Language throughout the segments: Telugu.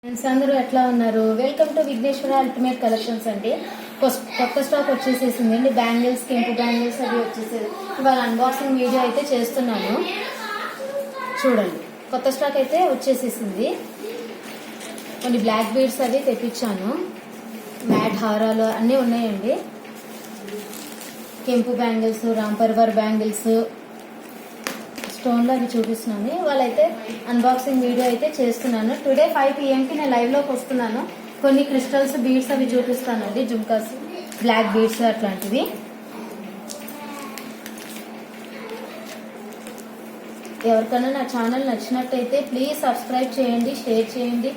ఫ్రెండ్స్ అందరూ ఎట్లా ఉన్నారు? Welcome to Vighneshwara ultimate collections అండి. కొత్త స్టాక్ వచ్చేసేసింది అండి. బ్యాంగిల్స్, కెంపు బ్యాంగిల్స్ అవి వచ్చేసేది. ఇవాళ అన్బాక్సింగ్ వీడియో అయితే చేస్తున్నాను, చూడండి. కొత్త స్టాక్ అయితే వచ్చేసేసింది. కొన్ని బ్లాక్ బీడ్స్ అవి తెప్పించాను. మ్యాట్ హారాలు అన్నీ ఉన్నాయండి. కెంపు బ్యాంగిల్స్, రాంపర్వర్ బ్యాంగిల్స్, స్టోన్లో అవి చూపిస్తున్నాను. వాళ్ళైతే అన్బాక్సింగ్ వీడియో అయితే చేస్తున్నాను. టుడే 5 PM నేను లైవ్లోకి వస్తున్నాను. కొన్ని క్రిస్టల్స్, బీడ్స్ అవి చూపిస్తానండి. జుమ్కాస్, బ్లాక్ బీడ్స్ అట్లాంటివి. ఎవరికైనా నా ఛానల్ నచ్చినట్టయితే ప్లీజ్ సబ్స్క్రైబ్ చేయండి, షేర్ చేయండి,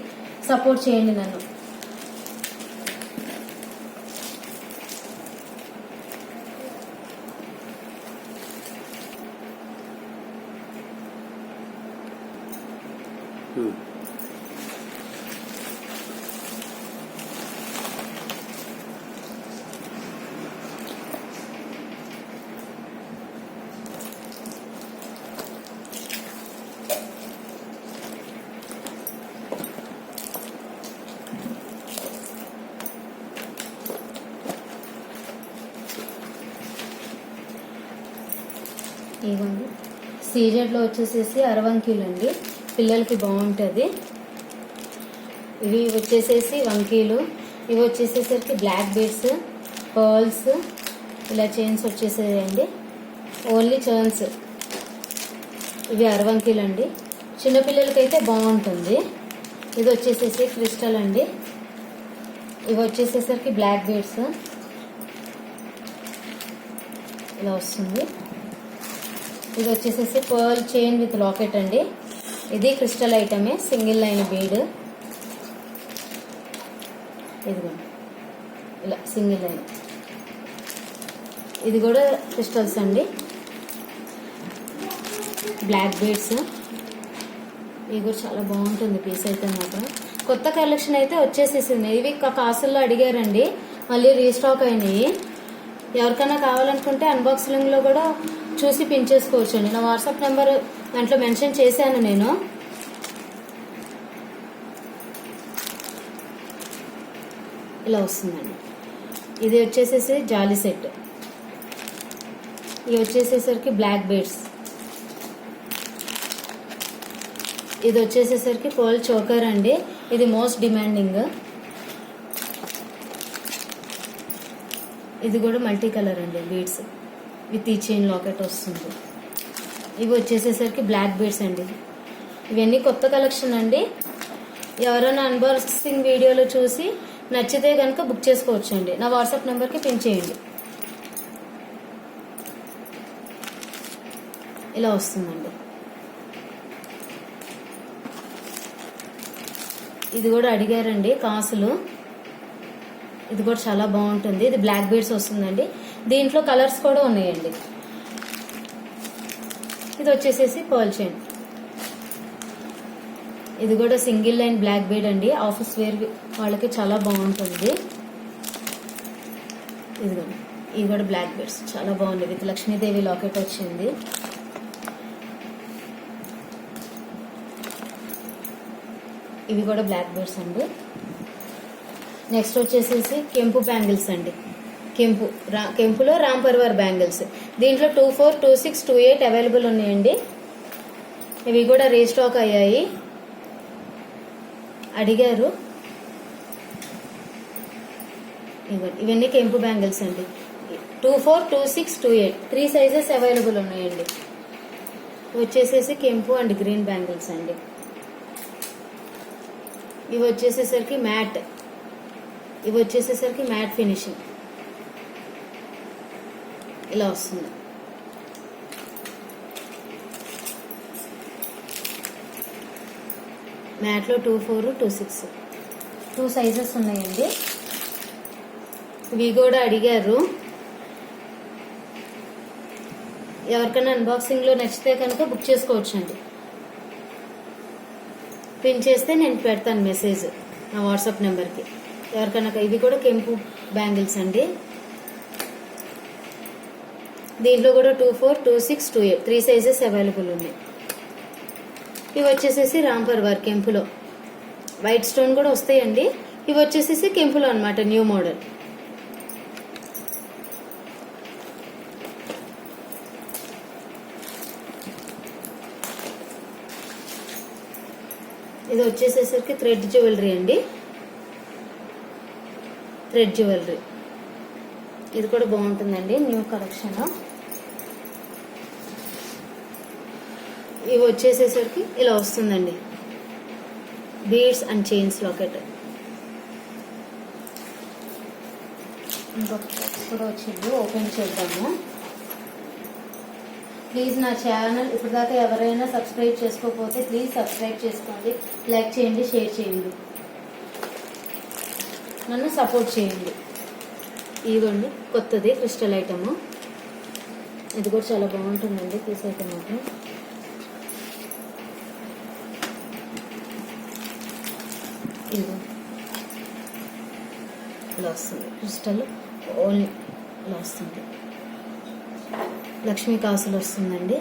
సపోర్ట్ చేయండి నన్ను. ఇవ్వండి. సీజెడ్లో వచ్చేసేసి 60 వంకీలు అండి. పిల్లలకి బాగుంటుంది. ఇవి వచ్చేసేసి వంకీలు. ఇవి వచ్చేసేసరికి బ్లాక్ బీడ్స్, పర్ల్స్, ఇలా చైన్స్ వచ్చేసేయండి. Only chains. ఇవి 60 వంకీలు అండి. చిన్నపిల్లలకైతే బాగుంటుంది. ఇది వచ్చేసేసి క్రిస్టల్ అండి. ఇవి వచ్చేసేసరికి బ్లాక్ బీడ్స్ ఇలా వస్తుంది. ఇది వచ్చేసేసి పర్ల్ చైన్ విత్ లాకెట్ అండి. ఇది క్రిస్టల్ ఐటమే, సింగిల్ లైన్ బీడ్. ఇదిగోండి ఇలా సింగిల్ లైన్. ఇది కూడా క్రిస్టల్స్ అండి. Black beads. ఇది కూడా చాలా బాగుంటుంది పీస్ అయితే మాత్రం. కొత్త కలెక్షన్ అయితే వచ్చేసేసింది. ఇవి కాసుల్లో అడిగారండి, మళ్ళీ రీస్టాక్ అయినాయి. ఎవరికైనా కావాలనుకుంటే అన్బాక్సింగ్లో కూడా చూసి పిన్ చేసుకోవచ్చు అండి. నా వాట్సాప్ నెంబర్ దాంట్లో మెన్షన్ చేశాను నేను. ఇలా వస్తుందండి. ఇది వచ్చేసేసి జాలీ సెట్. ఇది వచ్చేసేసరికి బ్లాక్ బీడ్స్. ఇది వచ్చేసేసరికి పర్ల్ చోకర్ అండి. ఇది మోస్ట్ డిమాండింగ్. ఇది కూడా మల్టీ కలర్ అండి. బీడ్స్ విత్ ఈ చైన్ లాకెట్ వస్తుంది. ఇవి వచ్చేసేసరికి బ్లాక్ బీడ్స్ అండి. ఇవన్నీ కొత్త కలెక్షన్ అండి. ఎవరైనా అన్బాక్సింగ్ వీడియోలో చూసి నచ్చితే కనుక బుక్ చేసుకోవచ్చు అండి. నా వాట్సాప్ నెంబర్కి పిన్ చేయండి. ఇలా వస్తుందండి. ఇది కూడా అడిగారండి కాసులు. ఇది కూడా చాలా బాగుంటుంది. ఇది బ్లాక్ బీడ్స్ వస్తుందండి. దీంట్లో కలర్స్ కూడా ఉన్నాయండి. ఇది వచ్చేసేసి పర్ల్ చైన్. ఇది కూడా సింగిల్ లైన్ బ్లాక్ బీడ్ అండి. ఆఫీస్ వేర్ వాళ్ళకి చాలా బాగుంటుంది. ఇదిగోండి. ఇవి కూడా బ్లాక్ బీడ్స్ చాలా బాగుంది. విత్ లక్ష్మీదేవి లాకెట్ వచ్చింది. ఇవి కూడా బ్లాక్ బీడ్స్ అండి. నెక్స్ట్ వచ్చేసేసి కెంపు బ్యాంగిల్స్ అండి. కెంపులో రాంపర్వర్ బ్యాంగిల్స్. దీంట్లో 24, 26, 28 అవైలబుల్ ఉన్నాయండి. ఇవి కూడా రీస్టాక్ అయ్యాయి. అడిగారు. ఇవన్నీ కెంపు బ్యాంగిల్స్ అండి. 24, 26, 28 3 సైజెస్ అవైలబుల్ ఉన్నాయండి. వచ్చేసేసి కెంపు అండ్ గ్రీన్ బ్యాంగిల్స్ అండి. ఇవి వచ్చేసేసరికి మ్యాట్. ఇవి వచ్చేసేసరికి మ్యాట్ ఫినిషింగ్ ఇలా వస్తుంది. మ్యాట్లో 24, 26 2 సైజెస్ ఉన్నాయండి. ఇవి కూడా అడిగారు. ఎవరికైనా అన్బాక్సింగ్లో నచ్చితే కనుక బుక్ చేసుకోవచ్చు అండి. పిన్ చేస్తే నేను పెడతాను మెసేజ్ నా వాట్సాప్ నెంబర్కి. ఎవరికైనా ఇవి కూడా కెంపు బ్యాంగిల్స్ అండి. దీంట్లో కూడా 24, 26, 28 3 సైజెస్ అవైలబుల్ ఉన్నాయి. ఇవి వచ్చేసేసి రాంపర్వర్ కెంపులో వైట్ స్టోన్ కూడా వస్తాయండి. ఇవి వచ్చేసేసి కెంపులో అన్నమాట, న్యూ మోడల్. ఇది వచ్చేసేసరికి థ్రెడ్ జ్యువెలరీ అండి, థ్రెడ్ జ్యువెలరీ. ఇది కూడా బాగుంటుందండి, న్యూ కలెక్షన్. ఇవి వచ్చేసేసరికి ఇలా వస్తుందండి, బీడ్స్ అండ్ చైన్స్ లాకెట్. ఇంకొక బాక్స్ కూడా వచ్చింది, ఓపెన్ చేద్దాము. ప్లీజ్ నా ఛానల్ ఇప్పటిదాకా ఎవరైనా సబ్స్క్రైబ్ చేసుకోకపోతే ప్లీజ్ సబ్స్క్రైబ్ చేసుకోండి, లైక్ చేయండి, షేర్ చేయండి, నన్ను సపోర్ట్ చేయండి. ఇదిగోండి కొత్తది క్రిస్టల్ ఐటమ్. ఇది కూడా చాలా బాగుంటుందండి పీస్ ఐటమ్ మాత్రం. ఇదిగో ఇలా వస్తుంది క్రిస్టల్, ఓన్లీ ఇలా వస్తుంది. లక్ష్మీ కాసులు వస్తుందండి.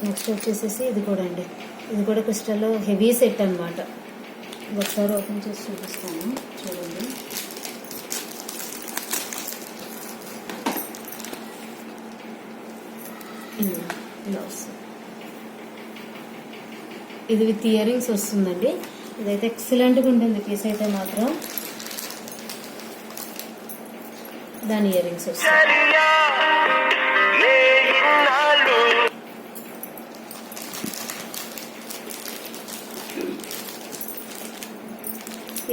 నెక్స్ట్ వచ్చేసేసి ఇది కూడా అండి, ఇది కూడా క్రిస్టల్ హెవీ సెట్ అనమాట. ఒకసారి ఓపెన్ చేసి చూపిస్తాను, చూడండి. ఇలా వస్తుంది. ఇది విత్ ఇయర్ రింగ్స్ వస్తుందండి. ఇదైతే ఎక్సలెంట్గా ఉంటుంది పీస్ అయితే మాత్రం. దాని ఇయర్ రింగ్స్ వస్తాయి.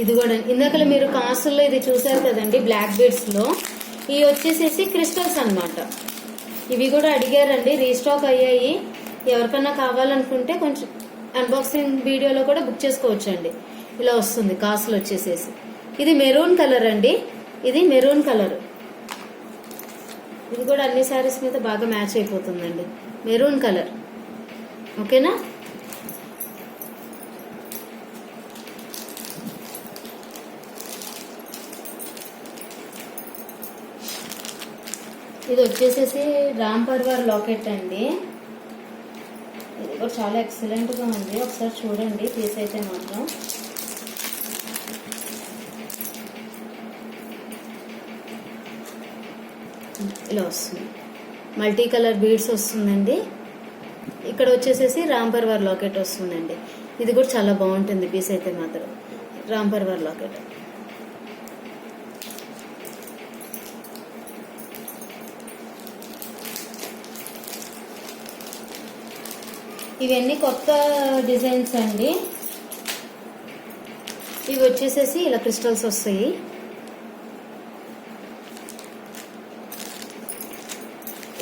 ఇది కూడా ఇందాక మీరు కాసుల్లో ఇది చూసారు కదండి, బ్లాక్ బీడ్స్ లో. ఇవి వచ్చేసేసి క్రిస్టల్స్ అన్నమాట. ఇవి కూడా అడిగారండి, రీస్టాక్ అయ్యాయి. ఎవరికన్నా కావాలనుకుంటే కొంచెం అన్బాక్సింగ్ వీడియోలో కూడా బుక్ చేసుకోవచ్చండి. ఇలా వస్తుంది కాసులు వచ్చేసేసి. ఇది మెరూన్ కలర్ అండి, ఇది మెరూన్ కలర్. ఇది కూడా అన్ని శారీస్ మీద బాగా మ్యాచ్ అయిపోతుందండి, మెరూన్ కలర్. ఓకేనా? ఇది వచ్చేసేసి రామ్ పర్వార్ లాకెట్ అండి. ఇది కూడా చాలా ఎక్సలెంట్ గా ఉంది, ఒకసారి చూడండి పీస్ అయితే మాత్రం. ఇలా వస్తుంది, మల్టీ కలర్ బీడ్స్ వస్తుందండి. ఇక్కడ వచ్చేసేసి రామ్ పర్వార్ లాకెట్ వస్తుందండి. ఇది కూడా చాలా బాగుంటుంది పీస్ అయితే మాత్రం, రామ్ పర్వార్ లాకెట్. ఇవన్నీ కొత్త డిజైన్స్ అండి. ఇవి వచ్చేసేసి ఇలా క్రిస్టల్స్ వస్తాయి.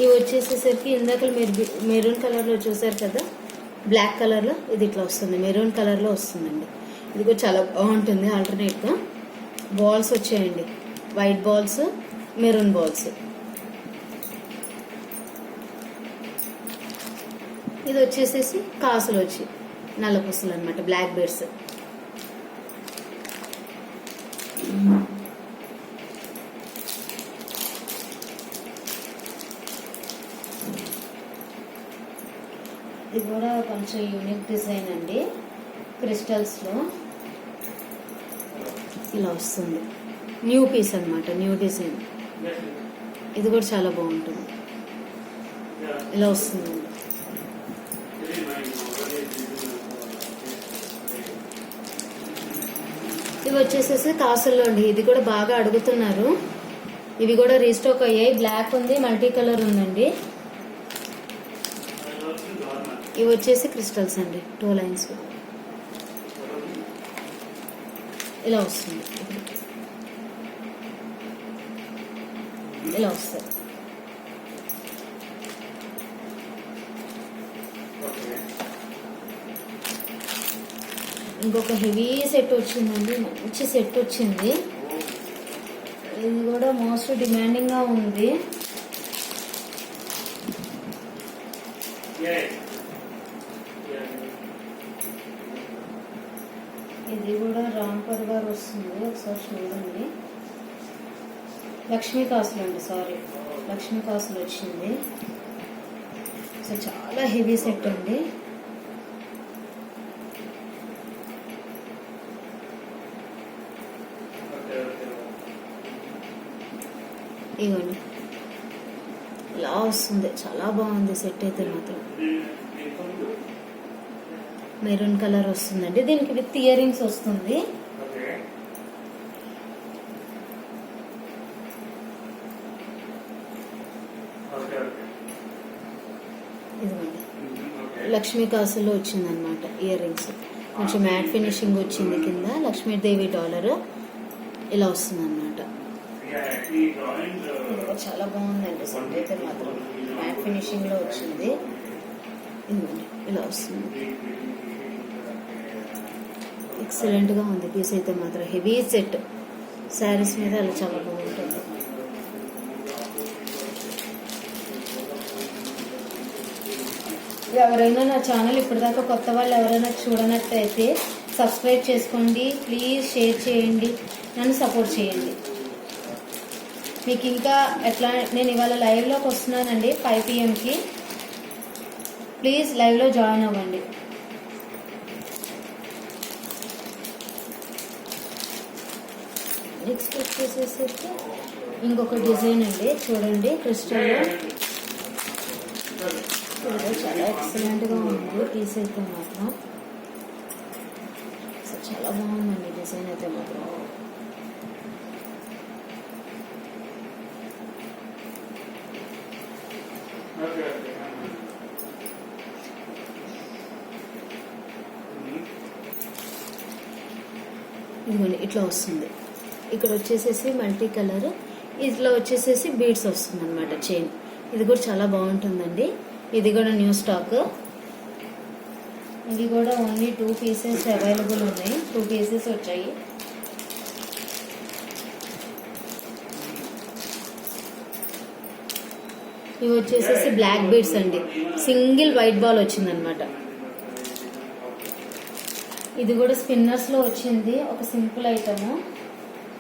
ఇవి వచ్చేసేసరికి ఇందాక మీరు మెరూన్ కలర్ లో చూసారు కదా, బ్లాక్ కలర్ లో ఇది ఇట్లా వస్తుంది, మెరూన్ కలర్ లో వస్తుందండి. ఇది కూడా చాలా బాగుంటుంది. ఆల్టర్నేట్ గా బాల్స్ వచ్చాయండి, వైట్ బాల్స్, మెరూన్ బాల్స్. ఇది వచ్చేసేసి కాసులు వచ్చి నల్ల పుస్తలు అనమాట, బ్లాక్ బీడ్స్. ఇది కూడా కొంచెం యూనిక్ డిజైన్ అండి, క్రిస్టల్స్ లో ఇలా వస్తుంది. న్యూ పీస్ అనమాట, న్యూ డిజైన్. ఇది కూడా చాలా బాగుంటుంది, ఇలా వస్తుంది. ఇవి వచ్చేసేసి కాసుల్లో అండి. ఇది కూడా బాగా అడుగుతున్నారు. ఇవి కూడా రీస్టాక్ అయ్యాయి. బ్లాక్ ఉంది, మల్టీ కలర్ ఉందండి. ఇవి వచ్చేసి క్రిస్టల్స్ అండి, 2 లైన్స్ ఇలా వస్తుంది. ఇలా వస్తుంది. ఇంకొక హెవీ సెట్ వచ్చిందండి, మంచి సెట్ వచ్చింది. ఇది కూడా మోస్ట్ డిమాండింగ్ గా ఉంది. ఇది కూడా రామ్ పర్వార్ వస్తుంది, ఒకసారి చూడండి. లక్ష్మీ కాసులు అండి, సారీ, లక్ష్మీ కాసులు వచ్చింది. సో చాలా హెవీ సెట్ అండి. ఇవ్వండి, ఇలా వస్తుంది, చాలా బాగుంది సెట్ అయితే మాత్రం. మెరూన్ కలర్ వస్తుందండి, దీనికి విత్ ఇయర్ రింగ్స్ వస్తుంది. ఇదిగోండి, లక్ష్మీ కాసులో వచ్చిందనమాట ఇయర్ రింగ్స్. కొంచెం మ్యాట్ ఫినిషింగ్ వచ్చింది కింద, లక్ష్మీదేవి డాలర్ ఇలా వస్తుంది అనమాట. చాలా బాగుందండి సెట్ అయితే మాత్రం, మ్యాట్ ఫినిషింగ్ లో వచ్చింది. ఇదిగోండి, ఇలా వస్తుంది, ఎక్సలెంట్ గా ఉంది పీస్ అయితే మాత్రం. హెవీ సెట్ శారీస్ మీద అలా చాలా బాగుంటుంది. ఎవరైనా నా ఛానల్ ఇప్పటిదాకా కొత్త వాళ్ళు ఎవరైనా చూడనట్టయితే సబ్స్క్రైబ్ చేసుకోండి, ప్లీజ్ షేర్ చేయండి, నన్ను సపోర్ట్ చేయండి. మీకు ఇంకా ఎట్లా, నేను ఇవాళ లైవ్లోకి వస్తున్నానండి 5 PM, ప్లీజ్ లైవ్లో జాయిన్ అవ్వండి. నెక్స్ట్ వచ్చేసేసరికి ఇంకొక డిజైన్ అండి, చూడండి క్రిస్టల్లో. చాలా ఎక్సలెంట్గా ఉంది పీస్ అయితే మాత్రం, చాలా బాగుందండి డిజైన్ అయితే మాత్రం. ఇదిగోండి, ఇట్లా వస్తుంది. ఇక్కడ వచ్చేసేసి మల్టీ కలర్, ఇట్లా వచ్చేసేసి బీడ్స్ వస్తుంది అనమాట చైన్. ఇది కూడా చాలా బాగుంటుందండి. ఇది కూడా న్యూ స్టాక్. ఇది కూడా ఓన్లీ 2 pieces అవైలబుల్ ఉన్నాయి, 2 pieces వచ్చాయి. ఇవి వచ్చేసేసి బ్లాక్ బీడ్స్ అండి, సింగిల్ వైట్ బాల్ వచ్చిందనమాట. ఇది కూడా స్పిన్నర్స్ లో వచ్చింది, ఒక సింపుల్ ఐటమ్.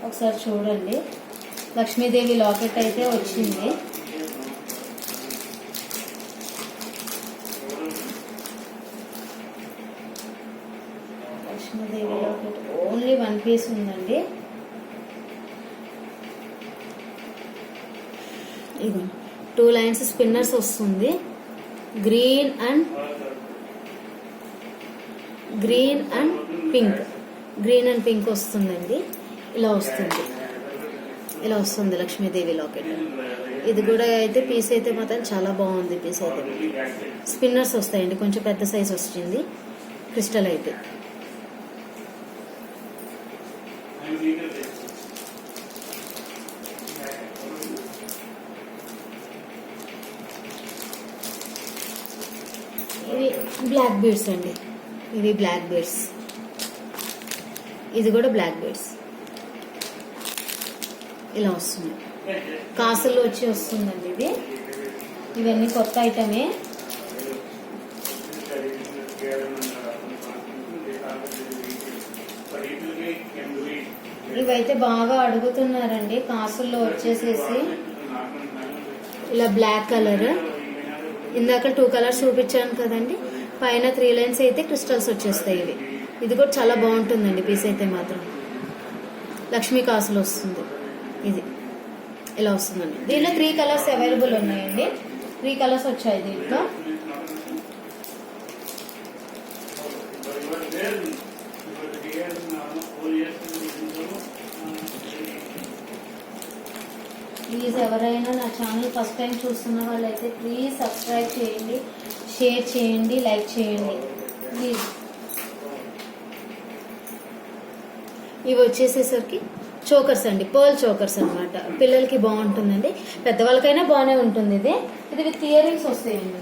ఒకసారి చూడండి, లక్ష్మీదేవి లాకెట్ అయితే వచ్చింది. లక్ష్మీదేవి లాకెట్ ఓన్లీ 1 piece ఉందండి. ఇది 2 lines స్పిన్నర్స్ వస్తుంది, గ్రీన్ అండ్ పింక్ వస్తుందండి. ఇలా వస్తుంది లక్ష్మీదేవి లాకెట్. ఇది కూడా అయితే పీస్ అయితే మాత్రం చాలా బాగుంది. పీస్ అయితే స్పిన్నర్స్ వస్తాయండి, కొంచెం పెద్ద సైజ్ వచ్చింది. క్రిస్టల్ అయితే ఇవి బ్లాక్ బీడ్స్ అండి, ఇవి బ్లాక్ బీడ్స్. ఇది కూడా బ్లాక్ బీడ్స్ ఇలా వస్తుంది, కాసుల్లో వస్తుందండి ఇది. ఇవన్నీ కొత్త ఐటమే. ఇవైతే బాగా అడుగుతున్నారండి, కాసుల్లో వచ్చేసేసి ఇలా బ్లాక్ కలర్. ఇందాక 2 కలర్స్ చూపించాను కదండి, పైన 3 lines అయితే క్రిస్టల్స్ వచ్చేస్తాయి. ఇది కూడా చాలా బాగుంటుందండి పీస్ అయితే మాత్రం. లక్ష్మీ కాసులు వస్తుంది, ఇది ఇలా వస్తుందండి. దీనిలో 3 కలర్స్ అవైలబుల్ ఉన్నాయండి, 3 కలర్స్ వచ్చాయి దీంట్లో. ప్లీజ్ ఎవరైనా నా ఛానల్ ఫస్ట్ టైం చూస్తున్న వాళ్ళైతే ప్లీజ్ సబ్స్క్రైబ్ చేయండి, షేర్ చేయండి, లైక్ చేయండి ప్లీజ్. ఇవి వచ్చేసేసరికి చోకర్స్ అండి, పర్ల్ చోకర్స్ అనమాట. పిల్లలకి బాగుంటుందండి, పెద్దవాళ్ళకైనా బాగానే ఉంటుంది. ఇది విత్ ఇయర్ రింగ్స్ వస్తాయండి,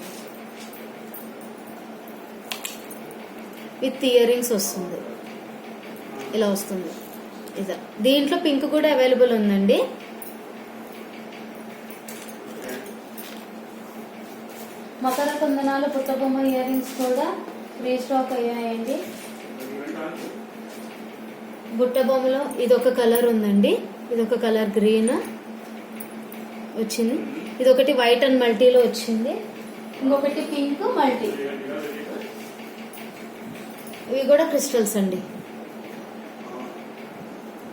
విత్ ఇయర్ రింగ్స్ వస్తుంది, ఇలా వస్తుంది. ఇదా దీంట్లో పింక్ కూడా అవైలబుల్ ఉందండి. మకర కుందనాలు పుట్టబొమ్మ ఇయర్ రింగ్స్ కూడా రీస్టాక్ అయ్యాయండి. బుట్ట బొమ్మలో ఇదొక కలర్ ఉందండి, ఇదొక కలర్ గ్రీన్, వచ్చింది. ఇది ఒకటి వైట్ అండ్ మల్టీలో వచ్చింది, ఇంకొకటి పింక్ మల్టీ. ఇవి కూడా క్రిస్టల్స్ అండి.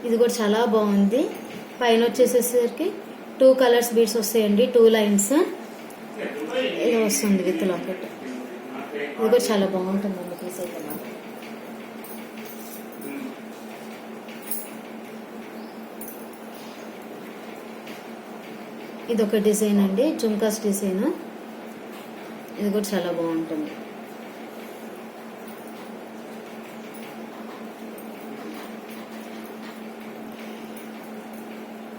ఇది కూడా చాలా బాగుంది. పైన వచ్చేసేసరికి 2 కలర్స్ బీడ్స్ వస్తాయండి, 2 లైన్స్. ఇది వస్తుంది విత్ లాకెట్. ఇది కూడా చాలా బాగుంటుందండి పీస్ అయితే మాత్రం. ఇది ఒక డిజైన్ అండి, జుంకాస్ డిజైన్. ఇది కూడా చాలా బాగుంటుంది.